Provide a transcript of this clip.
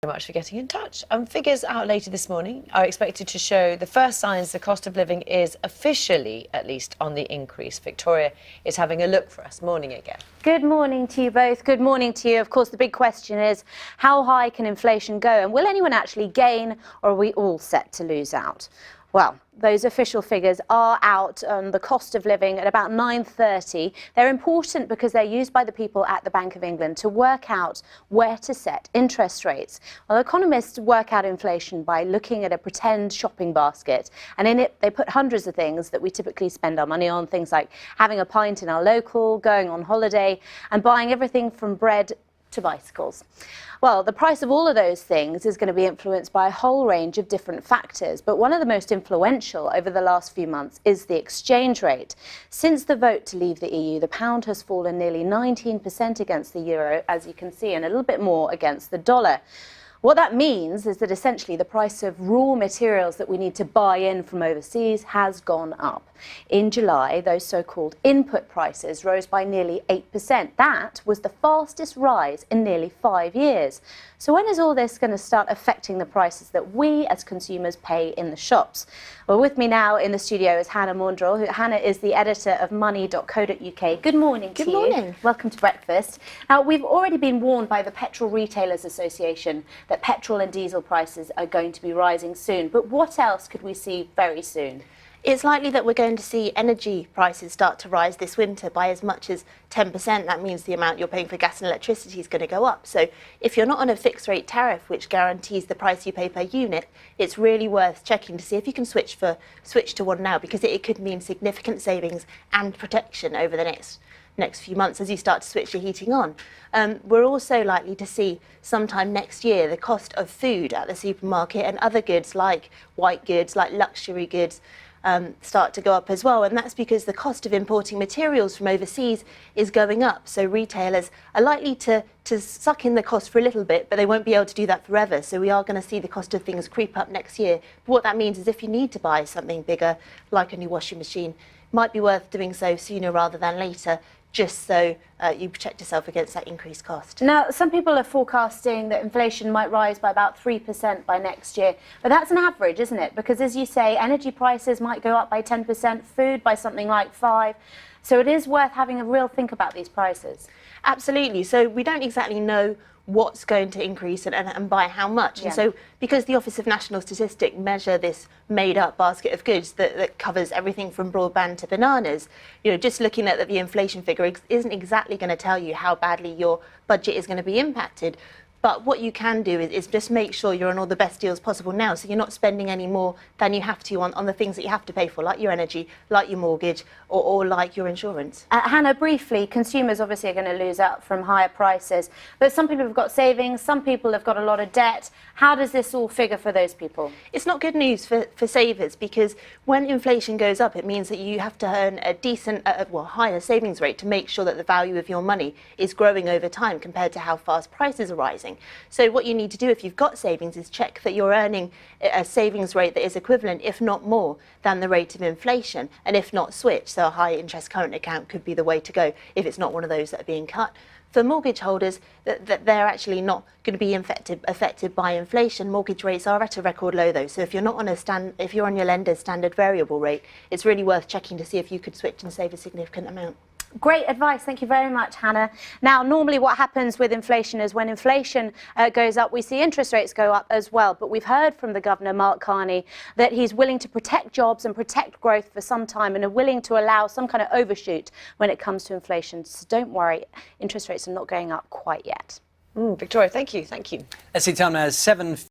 Very much for getting in touch. Figures out later this morning are expected to show the first signs the cost of living is officially, at least, on the increase. Victoria is having a look for us. Morning again. Good morning to you both. Good morning to you. Of course, the big question is, how high can inflation go? And will anyone actually gain, or are we all set to lose out? Well, those official figures are out on the cost of living at about 9:30. They're important because they're used by the people at the Bank of England to work out where to set interest rates. Well, economists work out inflation by looking at a pretend shopping basket, and in it they put hundreds of things that we typically spend our money on, things like having a pint in our local, going on holiday, and buying everything from bread to bicycles. Well, the price of all of those things is going to be influenced by a whole range of different factors, but one of the most influential over the last few months is the exchange rate. Since the vote to leave the EU, the pound has fallen nearly 19% against the euro, as you can see, and a little bit more against the dollar. What that means is that essentially the price of raw materials that we need to buy in from overseas has gone up. In July, those so-called input prices rose by nearly 8%. That was the fastest rise in nearly 5 years. So when is all this going to start affecting the prices that we as consumers pay in the shops? Well, with me now in the studio is Hannah Maundrell. Hannah is the editor of money.co.uk. Good morning to you. Good morning. Welcome to breakfast. Now, we've already been warned by the Petrol Retailers Association that petrol and diesel prices are going to be rising soon. But what else could we see very soon? It's likely that we're going to see energy prices start to rise this winter by as much as 10%. That means the amount you're paying for gas and electricity is going to go up. So if you're not on a fixed rate tariff, which guarantees the price you pay per unit, it's really worth checking to see if you can switch to one now, because it could mean significant savings and protection over the next few months as you start to switch your heating on. We're also likely to see sometime next year the cost of food at the supermarket and other goods like white goods, like luxury goods, start to go up as well, and that's because the cost of importing materials from overseas is going up. So retailers are likely to suck in the cost for a little bit, but they won't be able to do that forever. So we are going to see the cost of things creep up next year. But what that means is if you need to buy something bigger, like a new washing machine, it might be worth doing so sooner rather than later, just so you protect yourself against that increased cost. Now, some people are forecasting that inflation might rise by about 3% by next year, but that's an average, isn't it? Because as you say, energy prices might go up by 10%, food by something like 5%. So it is worth having a real think about these prices. Absolutely. So we don't exactly know what's going to increase and by how much. Yeah. And so because the Office of National Statistics measure this made-up basket of goods that covers everything from broadband to bananas, just looking at the inflation figure isn't exactly going to tell you how badly your budget is going to be impacted. But what you can do is just make sure you're on all the best deals possible now, so you're not spending any more than you have to on the things that you have to pay for, like your energy, like your mortgage, or like your insurance. Hannah, briefly, consumers obviously are going to lose out from higher prices, but some people have got savings, some people have got a lot of debt. How does this all figure for those people? It's not good news for savers, because when inflation goes up, it means that you have to earn a decent, higher savings rate to make sure that the value of your money is growing over time compared to how fast prices are rising. So what you need to do if you've got savings is check that you're earning a savings rate that is equivalent, if not more, than the rate of inflation, and if not, switch. So a high interest current account could be the way to go if it's not one of those that are being cut. For mortgage holders, that they're actually not going to be affected by inflation. Mortgage rates are at a record low though, so if you're not on if you're on your lender's standard variable rate, it's really worth checking to see if you could switch and save a significant amount. Great advice. Thank you very much, Hannah. Now, normally what happens with inflation is when inflation goes up, we see interest rates go up as well. But we've heard from the Governor, Mark Carney, that he's willing to protect jobs and protect growth for some time and are willing to allow some kind of overshoot when it comes to inflation. So don't worry, interest rates are not going up quite yet. Victoria, thank you. Thank you. Let's see, time now is 7.